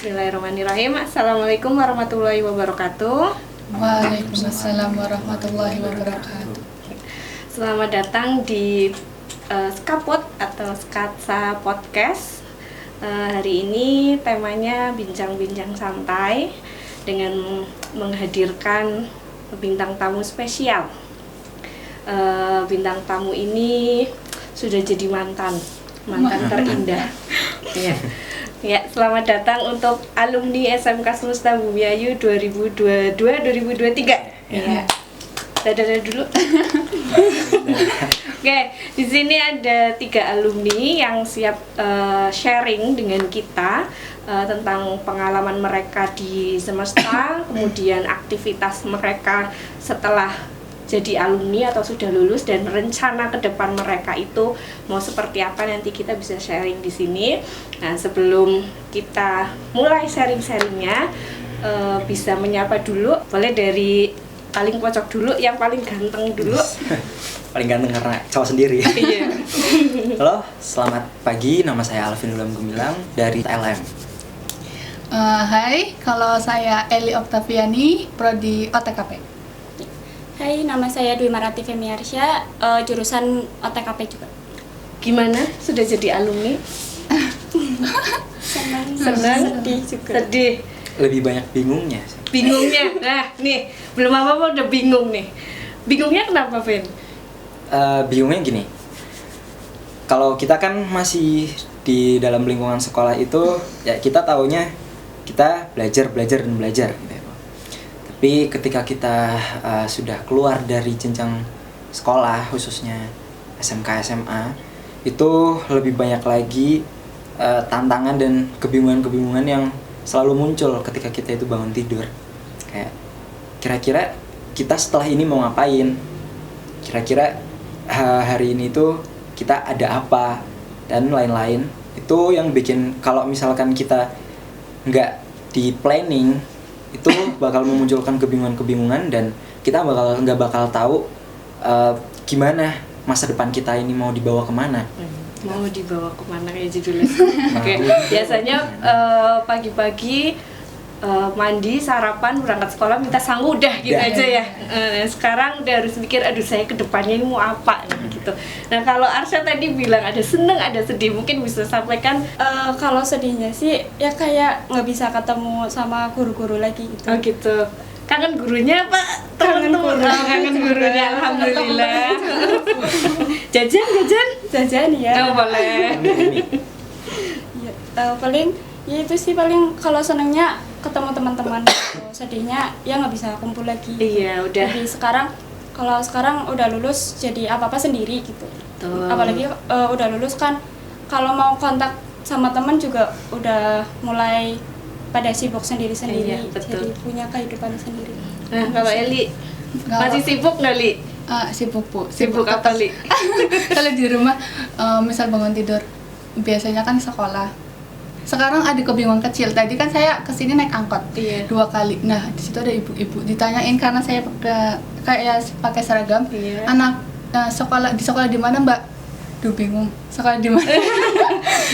Bismillahirrahmanirrahim. Assalamualaikum warahmatullahi wabarakatuh. Waalaikumsalam warahmatullahi wabarakatuh. Selamat datang di Skapot atau Skatsa Podcast. Hari ini temanya bincang-bincang santai dengan menghadirkan bintang tamu spesial. Bintang tamu ini sudah jadi mantan terindah. Ya, selamat datang untuk alumni SMK Semesta Bumi Ayu 2022-2023. Ya. Dadah dulu. Oke, di sini ada 3 alumni yang siap sharing dengan kita tentang pengalaman mereka di semesta, kemudian aktivitas mereka setelah jadi alumni atau sudah lulus, dan rencana ke depan mereka itu mau seperti apa, nanti kita bisa sharing di sini. Nah, sebelum kita mulai sharing-sharingnya, bisa menyapa dulu, boleh dari paling pojok dulu, yang paling ganteng dulu. Paling ganteng karena cowok sendiri. Iya. Halo, selamat pagi, nama saya Alvin Ulam Gumilang dari TLM. Hai, kalau saya Eli Oktaviani, prodi OTKP. Hai, nama saya Dwi Marati Femiarsya, jurusan OTKP juga. Gimana? Sudah jadi alumni? Senang, sedih juga. Sedih. Lebih banyak bingungnya. Bingungnya. Nah, nih, belum apa-apa udah bingung nih. Bingungnya kenapa, Vin? Bingungnya gini. Kalau kita kan masih di dalam lingkungan sekolah itu, ya kita taunya kita belajar dan belajar gitu. Tapi ketika kita sudah keluar dari jenjang sekolah, khususnya SMK, SMA, itu lebih banyak lagi tantangan dan kebingungan-kebingungan yang selalu muncul ketika kita itu bangun tidur. Kayak kira-kira kita setelah ini mau ngapain? Kira-kira hari ini tuh kita ada apa? Dan lain-lain. Itu yang bikin kalau misalkan kita nggak di planning, itu bakal memunculkan kebingungan-kebingungan, dan kita nggak bakal tahu gimana masa depan kita ini mau dibawa kemana. Mau dibawa kemana kayak judulnya. Oke. Biasanya pagi-pagi mandi, sarapan, berangkat sekolah, minta sangu, udah gitu aja ya. Sekarang udah harus mikir, aduh saya kedepannya ini mau apa gitu. Nah, kalau Arsya tadi bilang ada seneng, ada sedih, mungkin bisa sampaikan. Kalau sedihnya sih ya kayak nggak bisa ketemu sama guru-guru lagi gitu. Oh gitu. Kangen gurunya apa? Teman-teman. Kangen gurunya, alhamdulillah. Jajan ya. Oh, boleh. Ya, paling ya itu sih, paling kalau senengnya ketemu teman-teman. Sedihnya ya nggak bisa kumpul lagi. Iya, udah. Jadi kalau sekarang udah lulus, jadi apa-apa sendiri gitu. Tuh. Apalagi udah lulus kan, kalau mau kontak sama teman juga udah mulai pada sibuk sendiri-sendiri. Iya, betul. Jadi punya kehidupan sendiri. Nah, kalau Eli masih sibuk nggak, Li? Sibuk, Bu. Sibuk apa, Li? Kalau di rumah, misal bangun tidur, biasanya kan sekolah. Sekarang ada kebingungan kecil. Tadi kan saya kesini naik angkot 2 kali. Nah, di situ ada ibu-ibu ditanyain karena saya pakai seragam. Iya. Anak sekolah di mana, Mbak? Duh, bingung. Sekolah di mana?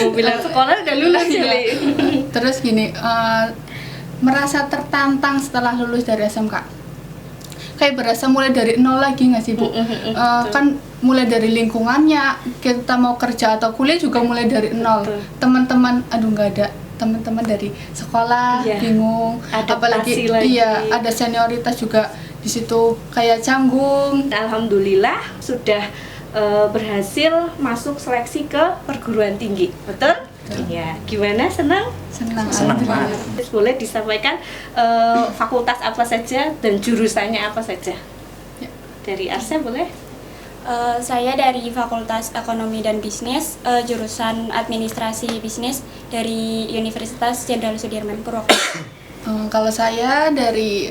Mau bilang sekolah udah lulus ya, Li. Terus gini, merasa tertantang setelah lulus dari SMK. Kayak berasa mulai dari nol lagi nggak sih, Bu? Kan mulai dari lingkungannya, kita mau kerja atau kuliah juga mulai dari nol. Teman-teman, aduh nggak ada teman-teman dari sekolah, iya. Bingung. Adaptasi Apalagi lagi. iya, ada senioritas juga di situ kayak canggung. Alhamdulillah sudah berhasil masuk seleksi ke perguruan tinggi, betul? Iya. Gimana, senang? Senang banget. Terus boleh disampaikan fakultas apa saja dan jurusannya apa saja? Ya. Dari Arsya boleh? Saya dari Fakultas Ekonomi dan Bisnis, jurusan Administrasi Bisnis dari Universitas Jenderal Sudirman Purwokerto. Kalau saya dari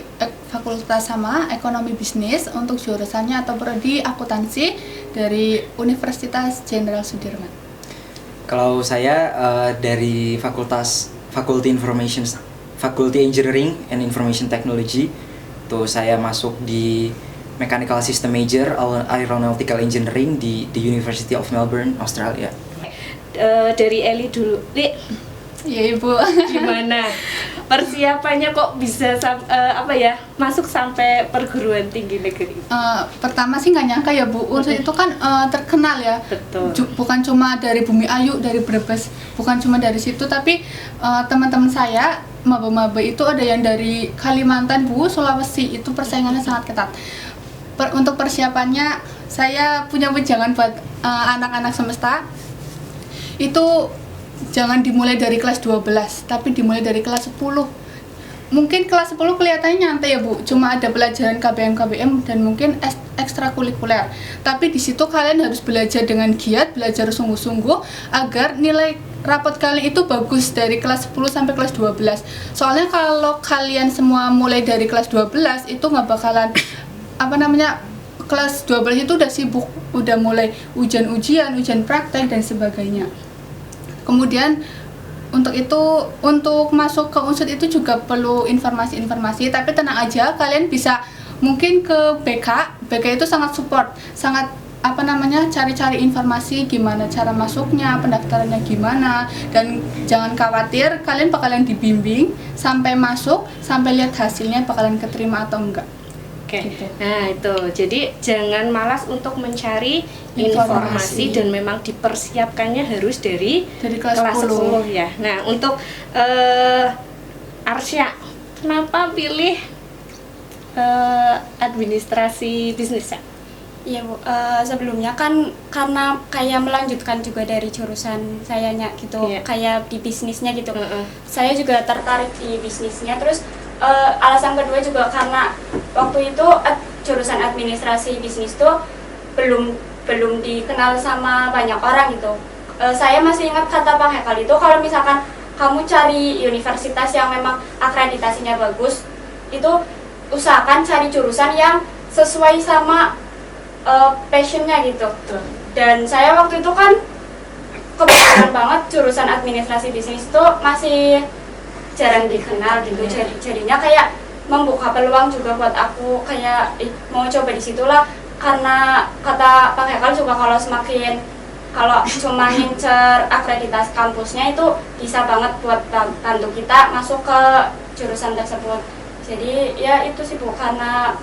fakultas sama Ekonomi Bisnis, untuk jurusannya atau prodi akuntansi dari Universitas Jenderal Sudirman. Kalau saya dari Faculty Engineering and Information Technology, tuh saya masuk di Mechanical System Major Aeronautical Engineering di University of Melbourne, Australia. Dari Eli dulu, Li, Iya Ibu. Gimana persiapannya kok bisa masuk sampai perguruan tinggi negeri? Pertama sih nggak nyangka ya Bu, Unsud itu kan terkenal ya. Betul. Bukan cuma dari Bumi Ayu, dari Brebes, bukan cuma dari situ, tapi teman-teman saya maba-maba itu ada yang dari Kalimantan Bu, Sulawesi, itu persaingannya sangat ketat. Untuk persiapannya saya punya wejangan buat anak-anak semesta. Itu jangan dimulai dari kelas 12, tapi dimulai dari kelas 10. Mungkin kelas 10 kelihatannya nyantai ya Bu, cuma ada pelajaran KBM dan mungkin ekstrakurikuler. Tapi di situ kalian harus belajar dengan giat, belajar sungguh-sungguh agar nilai rapot kalian itu bagus dari kelas 10 sampai kelas 12. Soalnya kalau kalian semua mulai dari kelas 12 itu nggak bakalan kelas 12 itu udah sibuk, udah mulai ujian praktek dan sebagainya. Kemudian untuk masuk ke Unsud itu juga perlu informasi-informasi, tapi tenang aja, kalian bisa mungkin ke BK itu sangat support, sangat cari-cari informasi gimana cara masuknya, pendaftarannya gimana, dan jangan khawatir, kalian bakalan dibimbing sampai masuk, sampai lihat hasilnya bakalan keterima atau enggak. Oke. Gitu. Nah, itu. Jadi jangan malas untuk mencari informasi dan memang dipersiapkannya harus dari kelas 10 ya. Nah, untuk Arsya, kenapa pilih administrasi bisnis ya? Iya Bu, sebelumnya kan karena kayak melanjutkan juga dari jurusan sayanya gitu, Iya. kayak di bisnisnya gitu. Saya juga tertarik di bisnisnya, terus alasan kedua juga karena waktu itu jurusan administrasi bisnis tuh belum dikenal sama banyak orang gitu. Saya masih ingat kata Pak Hekal itu, kalau misalkan kamu cari universitas yang memang akreditasinya bagus, itu usahakan cari jurusan yang sesuai sama passionnya gitu. Dan saya waktu itu kan kebetulan banget jurusan administrasi bisnis itu masih jarang dikenal gitu, jadinya kayak membuka peluang juga buat aku, kayak mau coba di situlah, karena kata Pak Hekal juga kalau cuma ngincer akreditasi kampusnya itu bisa banget buat bantu kita masuk ke jurusan tersebut. Jadi ya itu sih Bu, karena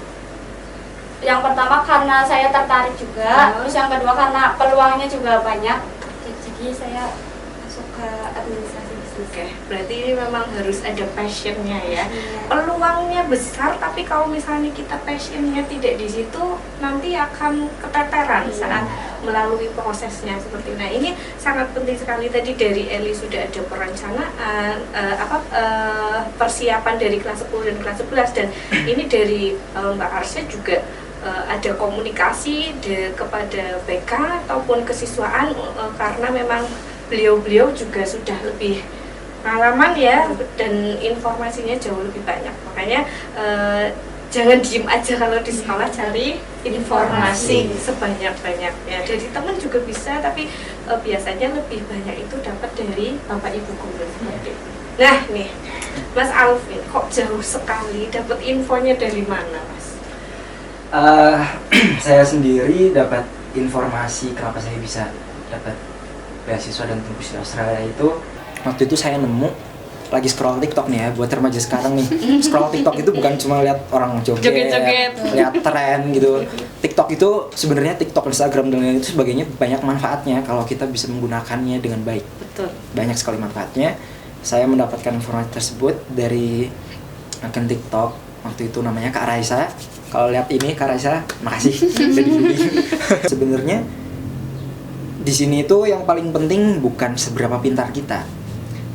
yang pertama karena saya tertarik juga, terus yang kedua karena peluangnya juga banyak, jadi saya masuk ke administrasi bisnis. Oke, berarti ini memang harus ada passionnya ya. Peluangnya besar, tapi kalau misalnya kita passionnya tidak di situ, nanti akan keteteran saat melalui prosesnya seperti. Nah, ini sangat penting sekali tadi dari Eli, sudah ada perencanaan, persiapan dari kelas 10 dan kelas 11, dan ini dari Mbak Arsya juga ada komunikasi kepada BK ataupun kesiswaan, karena memang beliau juga sudah lebih pengalaman ya, dan informasinya jauh lebih banyak. Makanya jangan diem aja kalau di sekolah, cari informasi sebanyak-banyaknya. Dari teman juga bisa, tapi biasanya lebih banyak itu dapat dari Bapak Ibu guru. Nah nih, Mas Alvin, kok jauh sekali dapat infonya dari mana, Mas? Saya sendiri dapat informasi kenapa saya bisa dapat beasiswa dan tembus di Australia itu, waktu itu saya nemu lagi scroll TikTok nih ya, buat remaja sekarang nih. Scroll TikTok itu bukan cuma lihat orang joget-joget, lihat tren gitu. TikTok itu sebenarnya, TikTok, Instagram dan lain itu sebagainya banyak manfaatnya kalau kita bisa menggunakannya dengan baik. Betul. Banyak sekali manfaatnya. Saya mendapatkan informasi tersebut dari akun TikTok, waktu itu namanya Kak Raisa. Kalau lihat ini Kak Raisa, makasih udah dibimbing. Sebenarnya di sini itu yang paling penting bukan seberapa pintar kita,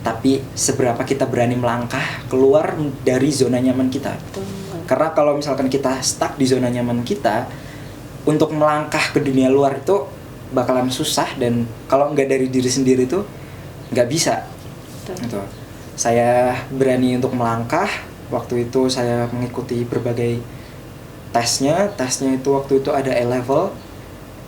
tapi seberapa kita berani melangkah keluar dari zona nyaman kita. Karena kalau misalkan kita stuck di zona nyaman kita, untuk melangkah ke dunia luar itu bakalan susah, dan kalau nggak dari diri sendiri itu nggak bisa. Gitu. Saya berani untuk melangkah. Waktu itu saya mengikuti berbagai tesnya itu waktu itu ada A-level.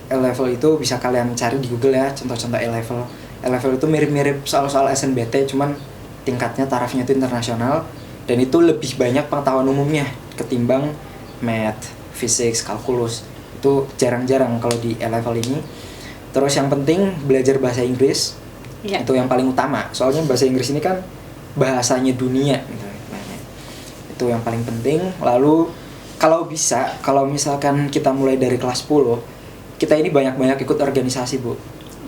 A-level itu bisa kalian cari di Google ya, contoh-contoh A-level. A-level itu mirip-mirip soal-soal SNBT, cuman tingkatnya tarafnya itu internasional, dan itu lebih banyak pengetahuan umumnya ketimbang math, physics, kalkulus. Itu jarang-jarang kalau di A-level ini. Terus yang penting belajar bahasa Inggris. Iya. Itu yang paling utama. Soalnya bahasa Inggris ini kan bahasanya dunia gitu. Itu yang paling penting. Lalu kalau bisa, kalau misalkan kita mulai dari kelas 10, kita ini banyak-banyak ikut organisasi, Bu.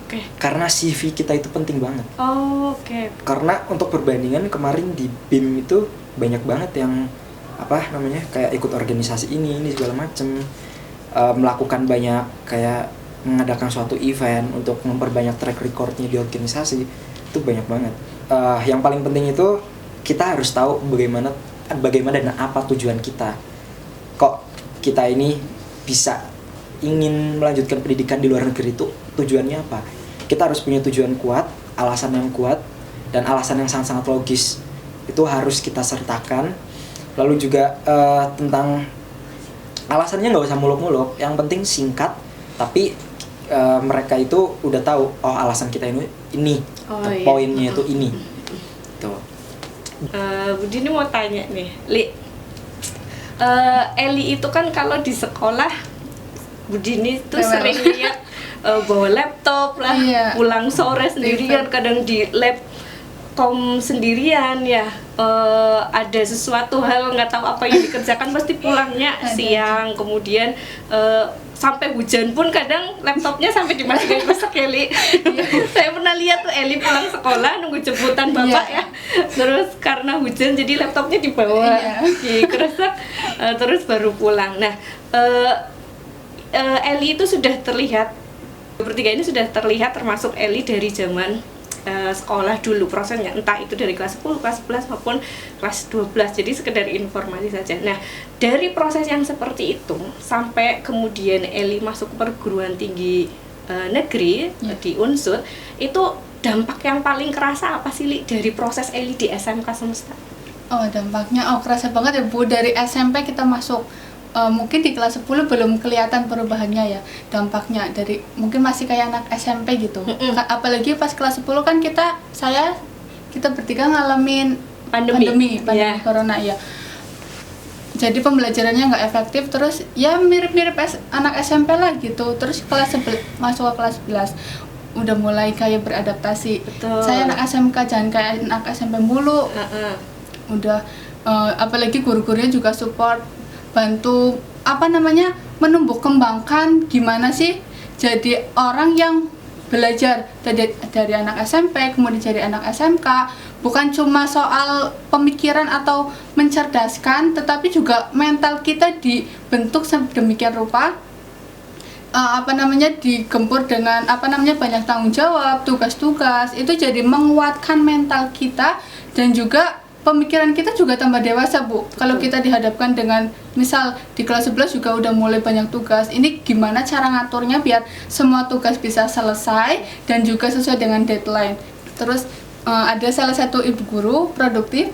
Oke. Karena CV kita itu penting banget. Oh, oke. Karena untuk perbandingan kemarin di BIM itu banyak banget yang kayak ikut organisasi ini segala macem, melakukan banyak kayak mengadakan suatu event untuk memperbanyak track recordnya di organisasi, itu banyak banget. Yang paling penting itu kita harus tahu bagaimana dan apa tujuan kita. Kok kita ini bisa ingin melanjutkan pendidikan di luar negeri, itu tujuannya apa? Kita harus punya tujuan kuat, alasan yang kuat, dan alasan yang sangat-sangat logis. Itu harus kita sertakan. Lalu juga tentang alasannya nggak usah muluk-muluk, yang penting singkat, tapi mereka itu udah tahu, oh alasan kita ini Iya. poinnya itu ini. Tuh. Budi ini mau tanya nih, Li. Eli itu kan kalau di sekolah, Budi ini tuh Rewel. sering lihat bawa laptop lah, Iya. pulang sore sendirian, kadang di lab kom sendirian ya. Ada sesuatu hal nggak tahu apa yang dikerjakan, pasti pulangnya siang, kemudian sampai hujan pun kadang laptopnya sampai dimasukin ke Eli. Saya pernah lihat tuh Eli pulang sekolah nunggu jemputan bapak ya, terus karena hujan jadi laptopnya dibawa di kresek, terus baru pulang. Nah, Eli itu sudah terlihat, bertiga ini sudah terlihat termasuk Eli dari zaman sekolah dulu prosesnya, entah itu dari kelas 10, kelas 11 maupun kelas 12. Jadi sekedar informasi saja. Nah, dari proses yang seperti itu sampai kemudian Eli masuk ke perguruan tinggi negeri di Unsur, itu dampak yang paling kerasa apa sih, Li, dari proses Eli di SMK Semesta? Oh, dampaknya kerasa banget ya, Bu. Dari SMP kita masuk, mungkin di kelas 10 belum kelihatan perubahannya ya, dampaknya dari mungkin masih kayak anak SMP gitu. Apalagi pas kelas 10 kan kita bertiga ngalamin pandemi corona ya. Jadi pembelajarannya nggak efektif, terus ya mirip-mirip anak SMP lah gitu. Terus masuk ke kelas 11 udah mulai kayak beradaptasi. Betul. Saya anak SMK, jangan kayak anak SMP mulu. Udah apalagi guru-gurunya juga support, bantu menumbuh kembangkan gimana sih jadi orang yang belajar dari anak SMP kemudian jadi anak SMK, bukan cuma soal pemikiran atau mencerdaskan, tetapi juga mental kita dibentuk sedemikian rupa, digempur dengan banyak tanggung jawab, tugas-tugas, itu jadi menguatkan mental kita, dan juga pemikiran kita juga tambah dewasa, Bu. Kalau kita dihadapkan dengan misal di kelas 11 juga udah mulai banyak tugas, ini gimana cara ngaturnya biar semua tugas bisa selesai dan juga sesuai dengan deadline. Terus ada salah satu ibu guru produktif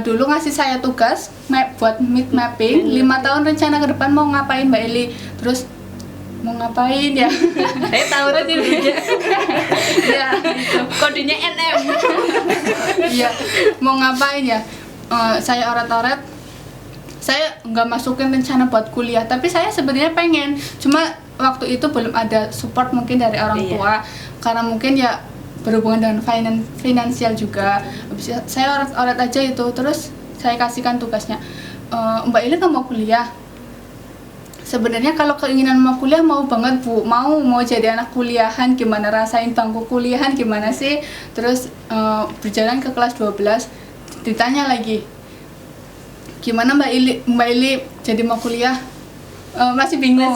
dulu ngasih saya tugas buat mapping 5 tahun rencana ke depan mau ngapain, Mbak Eli. Terus mau ngapain ya? Saya tahu tuh gurunya. Ya, gitu. Kodenya NM. Iya, mau ngapain ya? Saya oret-oret. Saya nggak masukin rencana buat kuliah, tapi saya sebenarnya pengen. Cuma waktu itu belum ada support mungkin dari orang tua, karena mungkin ya berhubungan dengan finansial juga. Saya oret-oret aja itu, terus saya kasihkan tugasnya. Mbak Ili nggak mau kuliah? Sebenarnya kalau keinginan mau kuliah mau banget, Bu, mau jadi anak kuliahan, gimana rasain bangku kuliahan gimana sih. Terus berjalan ke kelas 12 ditanya lagi, gimana Mbak Ili jadi mau kuliah? Masih bingung.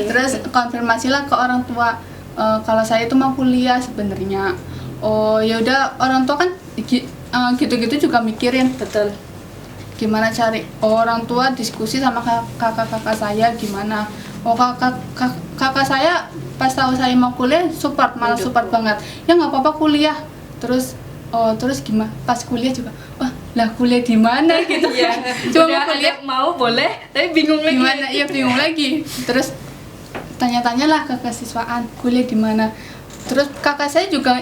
Terus konfirmasilah ke orang tua, kalau saya itu mau kuliah sebenarnya. Oh ya udah, orang tua kan gitu-gitu juga mikirin. Betul. Gimana cari orang tua, diskusi sama kakak-kakak saya gimana. Oh kakak saya pas tahu saya mau kuliah support, malah support banget. Ya nggak apa-apa kuliah. Terus gimana pas kuliah juga, wah lah kuliah di mana gitu. Cuma kuliah mau boleh tapi bingung lagi. Gimana? Iya bingung lagi. Terus tanya-tanyalah ke kesiswaan kuliah di mana. Terus kakak saya juga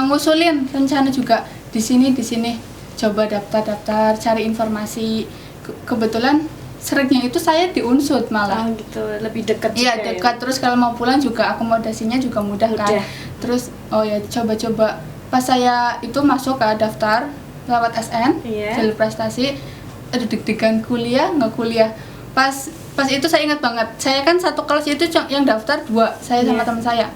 ngusulin rencana juga di sini. Coba daftar, cari informasi. Kebetulan seringnya itu saya di Unsud malah. Gitu, lebih dekat. Iya, dekat. Terus kalau mau pulang juga akomodasinya juga mudah. Kan. Terus oh ya coba-coba. Pas saya itu masuk ke daftar lewat SN, Iya. jalur prestasi, ada deg-degan kuliah nggak kuliah. Pas itu saya ingat banget, saya kan satu kelas itu yang daftar 2, saya sama Iya. teman saya.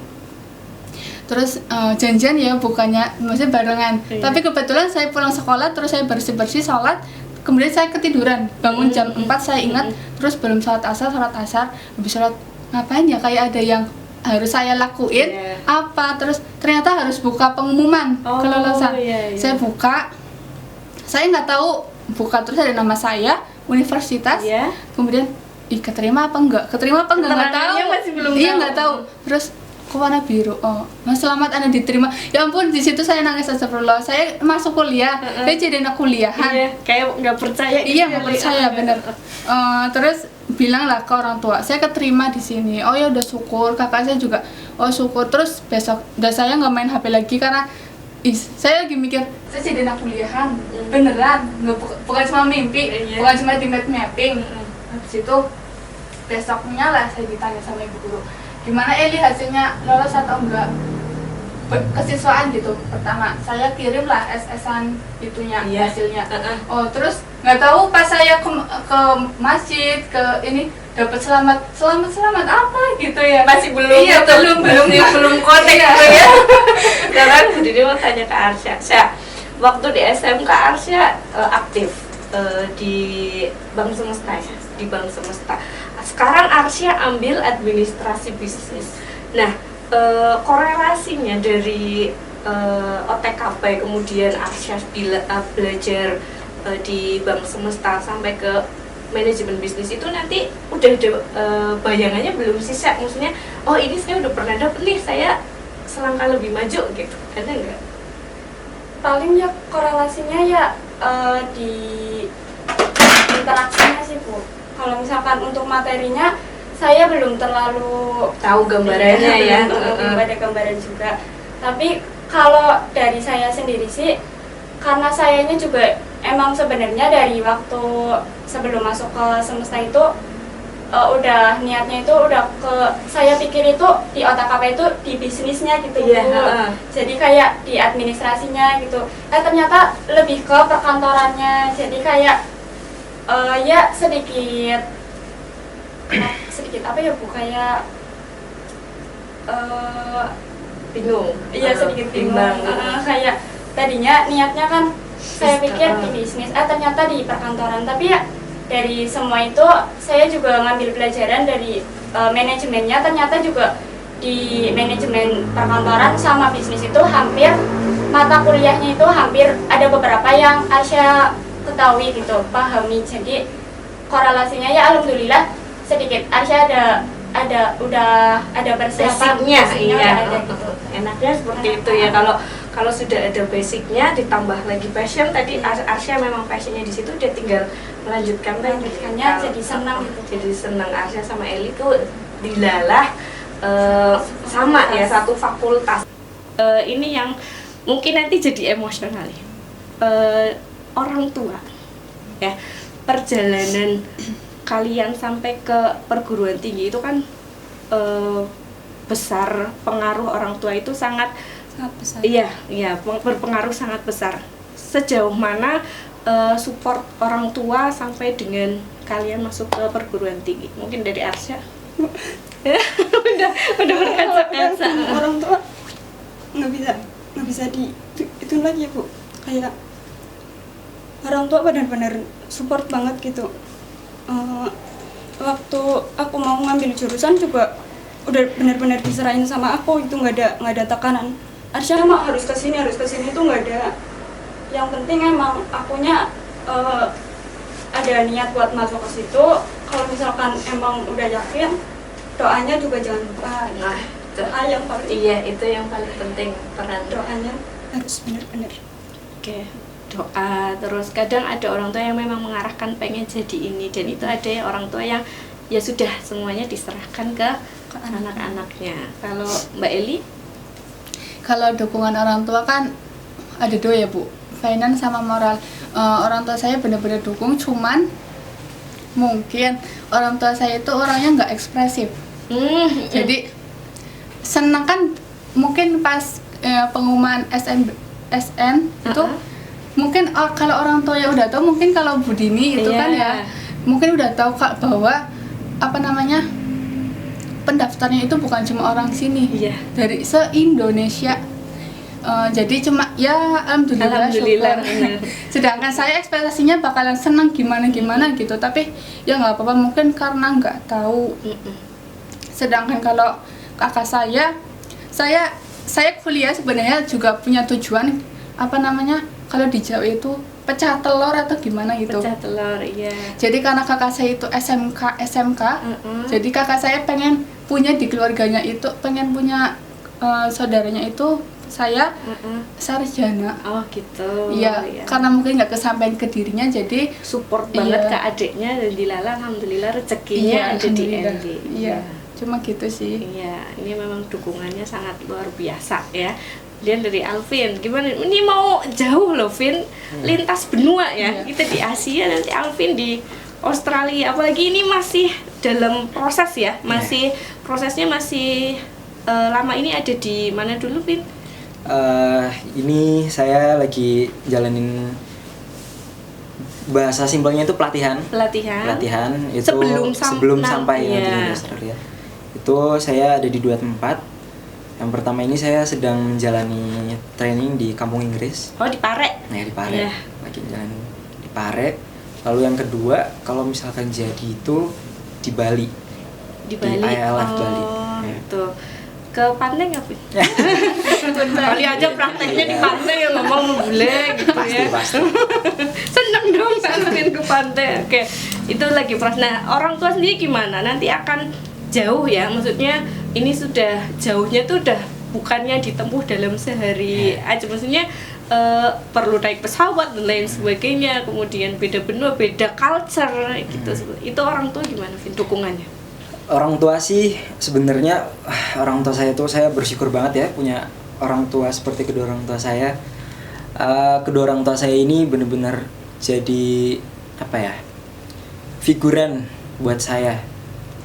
Terus janjian ya bukannya maksudnya barengan. Iya. Tapi kebetulan saya pulang sekolah terus saya bersih-bersih sholat, kemudian saya ketiduran. Bangun jam 4 saya ingat, terus belum sholat asar, habis sholat ngapain ya, kayak ada yang harus saya lakuin. Iya. Apa, terus ternyata harus buka pengumuman Oh, kelulusan. iya, iya. Saya buka, saya nggak tahu, buka terus ada nama saya, universitas, Iya. kemudian keterima apa enggak nggak tahu. Keterangannya masih belum Iya tahu. nggak tahu. Terus kok warna biru, oh nah selamat Anda diterima. Ya ampun, di situ saya nangis, astagfirullah, saya masuk kuliah, saya jadi anak kuliahan. Iya, kayak nggak percaya. Iya nggak percaya bener. Terus bilang lah ke orang tua, saya keterima di sini. Oh ya udah syukur, kakak saya juga oh syukur. Terus besok udah saya nggak main HP lagi karena saya lagi mikir saya jadi anak kuliahan beneran, nggak bukan cuma mimpi, Iya. bukan cuma di mapping. Habis itu besoknya lah saya ditanya sama ibu guru, gimana Eli hasilnya, lolos atau enggak kesiswaan gitu. Pertama saya kirim lah SS-an itunya, Iya. hasilnya. Oh terus nggak tahu pas saya ke masjid ke ini dapat selamat apa gitu ya, Masih belum. iya gitu. belum konteks Iya. gitu ya. Sekarang jadi mau tanya ke Arsya. Sya, waktu di SMK Arsya aktif di Bank Semesta ya, di Bank Semesta. Sekarang Arsya ambil administrasi bisnis. Nah, korelasinya dari OTKP kemudian Arsya belajar di Bank Semesta sampai ke manajemen bisnis itu nanti udah ada bayangannya belum sih, Sya? Maksudnya, oh ini saya udah pernah dapet nih, saya selangkah lebih maju gitu, ada nggak? Paling ya korelasinya ya di interaksinya sih Bu. Kalau misalkan untuk materinya saya belum terlalu Tahu gambarannya ya. belum ada gambaran juga. Tapi kalau dari saya sendiri sih, karena sayanya juga emang sebenarnya dari waktu sebelum masuk ke semesta itu udah niatnya itu udah ke, saya pikir itu di OTKP itu di bisnisnya gitu Iya, Bu. Jadi kayak di administrasinya gitu. Ternyata lebih ke perkantorannya. Jadi kayak ya sedikit apa ya Bu, kayak Bingung. iya sedikit bingung. bimbang. Kayak tadinya niatnya kan saya pikir di bisnis, ternyata di perkantoran. Tapi ya dari semua itu saya juga ngambil pelajaran dari manajemennya. Ternyata juga di manajemen perkantoran sama bisnis itu hampir mata kuliahnya itu hampir ada beberapa yang Arsya ketahui gitu, pahami. Jadi korelasinya ya alhamdulillah sedikit Arsya udah ada persiapan Basicnya, basicnya iya. udah ada gitu. Enaknya seperti itu ya. Kalau sudah ada basicnya, ditambah lagi passion. Tadi Arsya memang passionnya di situ, dia tinggal melanjutkan lagi. Melanjutkannya jadi senang gitu. Jadi senang. Arsya sama Eli tuh dilalah sama ya, satu fakultas. Ini yang mungkin nanti jadi emosional ya. Orang tua ya, perjalanan kalian sampai ke perguruan tinggi itu kan besar, pengaruh orang tua itu sangat besar. iya berpengaruh sangat besar. Sejauh mana support orang tua sampai dengan kalian masuk ke perguruan tinggi? Mungkin dari Arsya. udah berkaca-kaca. Orang tua nggak bisa itu lagi ya Bu, kayak orang tua benar-benar support banget gitu. Waktu aku mau ngambil jurusan juga udah benar-benar diserahin sama aku, itu nggak ada tekanan. Arsya mah harus ke sini itu nggak ada. Yang penting emang akunya ada niat buat masuk ke situ. Kalau misalkan emang udah yakin, doanya juga jangan lupa. Nah, Doa yang paling iya, itu yang paling penting, peran doanya harus benar-benar. Oke, doa. Terus kadang ada orang tua yang memang mengarahkan pengen jadi ini, dan itu ada yang orang tua yang ya sudah semuanya diserahkan ke anak-anaknya. Kalau Mbak Eli? Kalau dukungan orang tua kan ada dua ya Bu, finance sama moral. Orang tua saya benar-benar dukung, cuman mungkin orang tua saya itu orangnya nggak ekspresif. Jadi senang kan mungkin pas pengumuman SN itu mungkin kalau orang tua ya udah tahu, mungkin kalau Bu Dini itu kan ya mungkin udah tahu Kak bahwa apa namanya pendaftarnya itu bukan cuma orang sini, dari se-Indonesia. Jadi cuma ya alhamdulillah syukur. Sedangkan saya ekspektasinya bakalan senang gimana gitu, tapi ya nggak apa-apa, mungkin karena nggak tahu. Sedangkan kalau kakak saya kuliah sebenarnya juga punya tujuan apa namanya, kalau di Jawa itu pecah telur atau gimana gitu. Pecah telur, iya. Jadi karena kakak saya itu SMK, jadi kakak saya pengen punya di keluarganya itu, pengen punya saudaranya itu saya sarjana. Oh gitu. Iya, karena mungkin nggak kesampaian ke dirinya, jadi support banget ke adiknya, dan Dilala alhamdulillah rezekinya ada di ND. Iya, cuma gitu sih. Iya, ini memang dukungannya sangat luar biasa ya. Kemudian dari Alvin, gimana? Ini mau jauh loh, Vin, lintas benua ya. Kita di Asia, nanti Alvin di Australia. Apalagi ini masih dalam proses ya, prosesnya masih lama. Ini ada di mana dulu, Vin? Ini saya lagi jalanin, bahasa simpelnya itu pelatihan itu sebelum sampai di Australia. Itu saya ada di 2 tempat. Yang pertama ini saya sedang menjalani training di kampung Inggris. Oh, di Pare? Nah, di Pare. Lagi jalan di Pare. Lalu yang kedua, kalau misalkan jadi itu di Bali. Di ILF Bali. Itu. Ke pantai nggak, Pin? Kali aja prakteknya di pantai ya, ngomong bule gitu ya. Pasti. Seneng dong Alvin ke pantai. Oke, itu lagi proses. Nah, orang tua sendiri gimana? Nanti akan jauh ya, maksudnya ini sudah jauhnya tuh udah bukannya ditempuh dalam sehari aja, maksudnya perlu naik pesawat dan lain sebagainya, kemudian beda benua, beda culture gitu. Itu orang tua gimana, Vin, dukungannya? Orang tua sih sebenarnya, orang tua saya tuh, saya bersyukur banget ya punya orang tua seperti kedua orang tua saya. Kedua orang tua saya ini benar-benar jadi apa ya, figuran buat saya.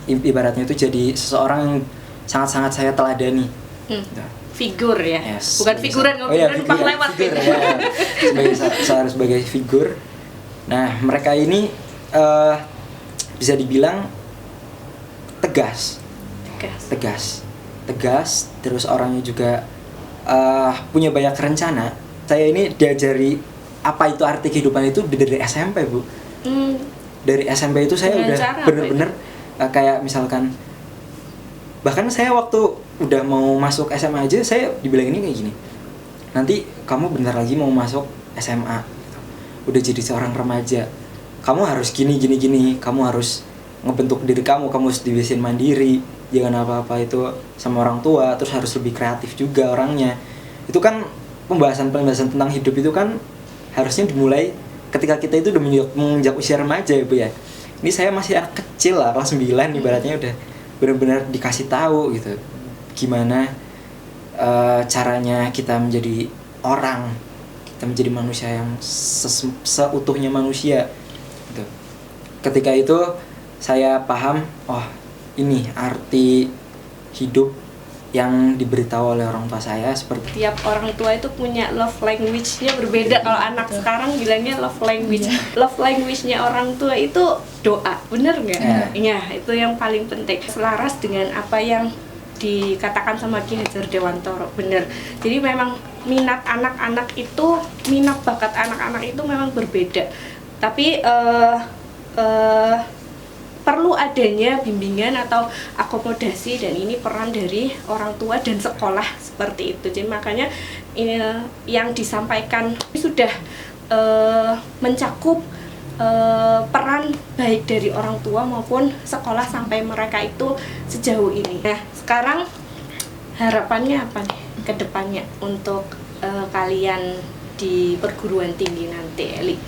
Ibaratnya itu jadi seseorang yang sangat-sangat saya teladani. Figur ya, yes, bukan figuran, numpang lewat figur, ya. sebagai figur. Nah, mereka ini bisa dibilang tegas, terus orangnya juga punya banyak rencana. Saya ini diajari apa itu arti kehidupan itu dari SMP, Bu. Dari SMP itu saya udah bener-bener kayak misalkan, bahkan saya waktu udah mau masuk SMA aja saya dibilang ini kayak gini, nanti kamu bentar lagi mau masuk SMA gitu. Udah jadi seorang remaja, kamu harus gini, kamu harus ngebentuk diri kamu harus dibiasain mandiri, jangan apa-apa itu sama orang tua, terus harus lebih kreatif juga orangnya. Itu kan pembahasan tentang hidup itu kan harusnya dimulai ketika kita itu udah menginjak usia remaja ya, Bu ya. Ini saya masih anak kecil lah, kelas 9 ibaratnya udah benar-benar dikasih tahu gitu gimana caranya kita menjadi orang, kita menjadi manusia yang seutuhnya manusia gitu. Ketika itu saya paham, oh ini arti hidup yang diberitahu oleh orang tua saya. Seperti tiap orang tua itu punya love language-nya berbeda. Kalau anak sekarang bilangnya love language. Love language-nya orang tua itu doa, bener nggak? Iya, itu yang paling penting. Selaras dengan apa yang dikatakan sama Ki Hajar Dewantoro, bener. Jadi memang minat anak-anak itu, minat bakat anak-anak itu memang berbeda. Tapi perlu adanya bimbingan atau akomodasi, dan ini peran dari orang tua dan sekolah seperti itu. Jadi makanya ini yang disampaikan sudah mencakup peran baik dari orang tua maupun sekolah sampai mereka itu sejauh ini. Nah, sekarang harapannya apa nih ke depannya untuk kalian di perguruan tinggi nanti, Eli?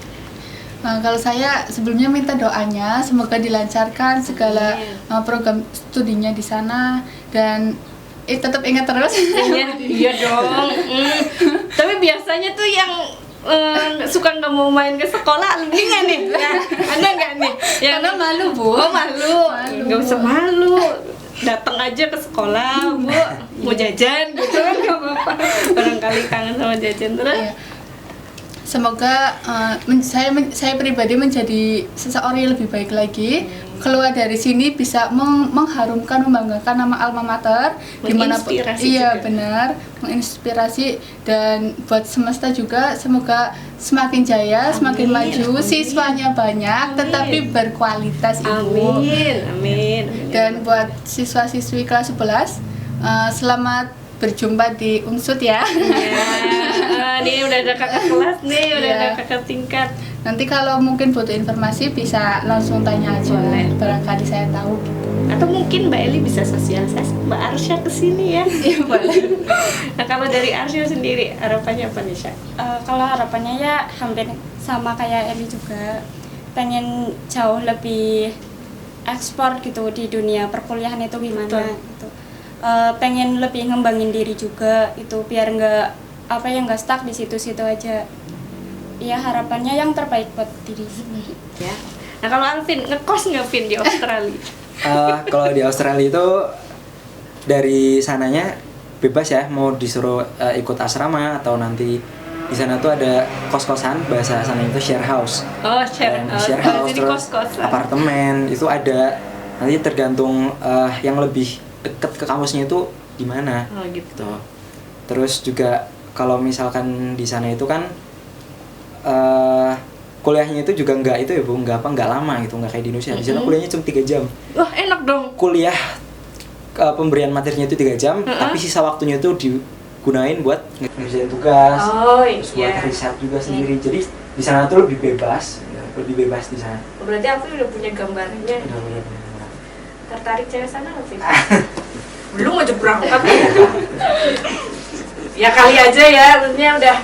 Nah, kalau saya sebelumnya minta doanya semoga dilancarkan segala program studinya di sana, dan tetap ingat terus. Iya dong. Tapi biasanya tuh yang suka nggak mau main ke sekolah alumni nggak nih? Nah, ada nggak nih? Karena malu, Bu. Oh, malu. Nggak usah malu. datang aja ke sekolah, Bu, mau jajan gitu kan nggak apa-apa. Barangkali kangen sama jajan terus. Iya. Semoga saya pribadi menjadi seseorang yang lebih baik lagi. Keluar dari sini bisa mengharumkan, membanggakan nama alma mater dimanapun. Menginspirasi Iya juga. benar, menginspirasi, dan buat semesta juga semoga semakin jaya, semakin Amin, maju, amin. siswanya banyak, Amin. tetapi berkualitas Ibu. Amin. Dan buat siswa-siswi kelas 11, selamat berjumpa di Unsut ya. Ya, nih udah ada kakak kelas nih, udah Iya. ada kakak tingkat. Nanti kalau mungkin butuh informasi bisa langsung tanya aja. Boleh. Barangkali saya tahu gitu. Atau mungkin Mbak Eli bisa sosialisasi Mbak Arsya kesini ya. Iya boleh. Nah kalau dari Arsya sendiri harapannya apa nih, Syak? Kalau harapannya ya hampir sama kayak Eli juga, pengen jauh lebih ekspor gitu di dunia perkuliahan itu gimana Betul. gitu. Pengen lebih ngembangin diri juga itu biar nggak stuck di situ-situ aja. Ya harapannya yang terbaik buat diri sendiri. Ya. Nah kalau Alvin ngekos nggak Vin di Australia? Kalau di Australia itu dari sananya bebas ya, mau disuruh ikut asrama atau nanti di sana tuh ada kos-kosan, bahasa sana itu share house. Oh share, Share house, jadi terus kos-kosan. apartemen itu ada, nanti tergantung yang lebih deket ke kampusnya itu di mana. Oh gitu. Gitu. Terus juga kalau misalkan di sana itu kan kuliahnya itu juga nggak itu ya Bu, nggak lama gitu, nggak kayak di Indonesia. Di sana kuliahnya cuma 3 jam. Wah enak dong. Kuliah pemberian materinya itu 3 jam, tapi sisa waktunya itu digunain buat ngerjain tugas, Oh terus buat iya. riset juga sendiri. Jadi di sana tuh lebih bebas di sana. Berarti Alvin udah punya gambarannya. Udah bener. Tertarik cewek sana Alvin? Belum aja berangkat. Ya kali aja ya, maksudnya udah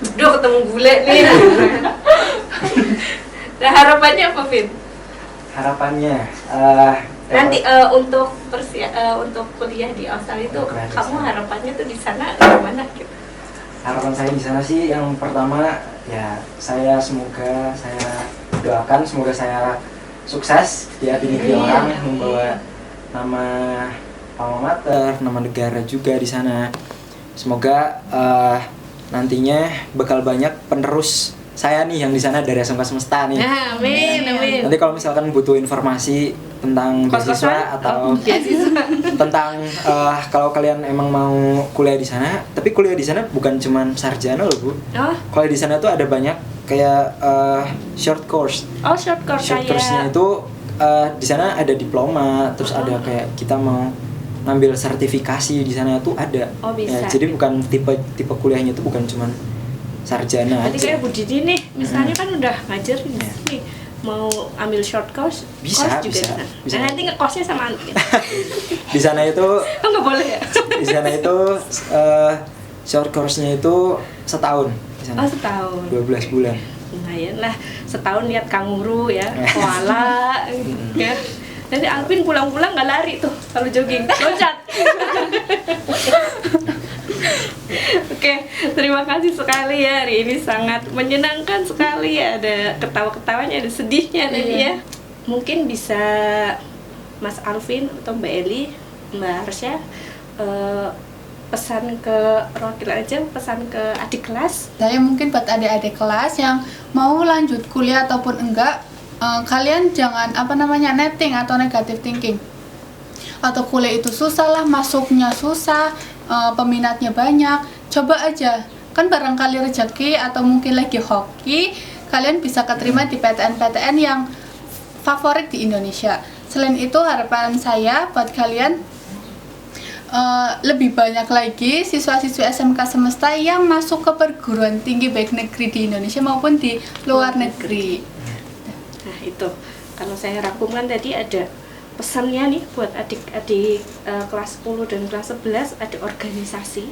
ketemu bule nih. Nah harapannya apa Vin? Harapannya Nanti untuk kuliah di Australia itu Kuliah di kamu sana. harapannya tuh di sana gimana gitu? harapan saya di sana sih yang pertama ya saya doakan semoga saya sukses ya di negeri Amin, orang, amin. membawa nama alma mater, nama negara juga di sana. Semoga nantinya bakal banyak penerus saya nih yang di sana dari SMK Semesta nih. Nah, amin. Nanti kalau misalkan butuh informasi tentang Kos-kosan? beasiswa atau Beasiswa. tentang kalau kalian emang mau kuliah di sana, tapi kuliah di sana bukan cuman sarjana loh Bu. Oh, Kalau di sana tuh ada banyak kayak short course. short course Short course-nya kayak itu di sana ada diploma, terus ada kayak kita mau ngambil sertifikasi di sana tuh ada. Oh, bisa. Ya, jadi bukan tipe kuliahnya itu bukan cuman sarjana Berarti aja. kayak Bu Didi nih, misalnya kan udah ngajar di sini, mau ambil short course, Bisa, course juga bisa, di sana. bisa. Nah, nanti ngekosnya sama Alvin. Di sana itu Oh nggak boleh ya? di sana itu short course-nya itu setahun di sana. Oh setahun. 12 bulan. Lumayan lah, setahun lihat kanguru ya, koala, gitu ya. Nanti Alvin pulang-pulang nggak lari tuh kalau jogging, loncat. Oke, terima kasih sekali ya, hari ini sangat menyenangkan sekali ya, ada ketawa-ketawanya, ada sedihnya tadi ya. Mungkin bisa Mas Alvin atau Mbak Eli, Mbak Arsya pesan ke perwakilan aja, pesan ke adik kelas. Saya mungkin buat adik-adik kelas yang mau lanjut kuliah ataupun enggak, kalian jangan netting atau negative thinking. Atau kuliah itu susah lah, masuknya susah, peminatnya banyak. Coba aja, kan barangkali rezeki atau mungkin lagi hoki, kalian bisa keterima di PTN-PTN yang favorit di Indonesia. Selain itu harapan saya buat kalian lebih banyak lagi siswa-siswi SMK Semesta yang masuk ke perguruan tinggi baik negeri di Indonesia maupun di luar negeri. Nah itu, kalau saya rangkumkan tadi ada pesannya nih buat adik-adik kelas 10 dan kelas 11, ada organisasi,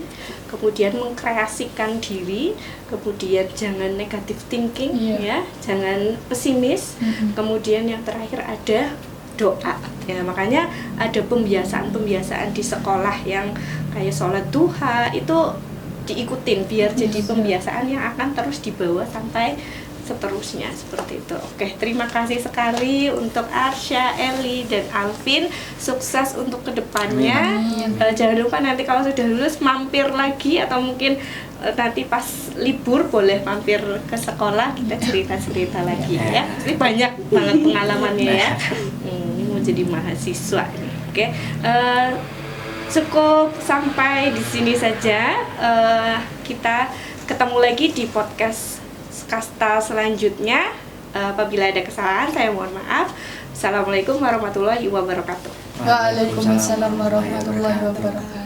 kemudian mengkreasikan diri, kemudian jangan negative thinking, ya, jangan pesimis, kemudian yang terakhir ada doa. Ya, makanya ada pembiasaan di sekolah yang kayak sholat duha itu diikutin biar jadi pembiasaan yang akan terus dibawa sampai seterusnya seperti itu. Oke, terima kasih sekali untuk Arsya, Eli, dan Alvin. Sukses untuk kedepannya. Jangan lupa nanti kalau sudah lulus mampir lagi atau mungkin nanti pas libur boleh mampir ke sekolah, kita cerita-cerita lagi ya. Ini banyak banget pengalamannya ya. Ini mau jadi mahasiswa ini. Oke. Cukup sampai di sini saja. Kita ketemu lagi di podcast Kasta selanjutnya. Apabila ada kesalahan saya mohon maaf. Assalamualaikum warahmatullahi wabarakatuh. Waalaikumsalam warahmatullahi wabarakatuh.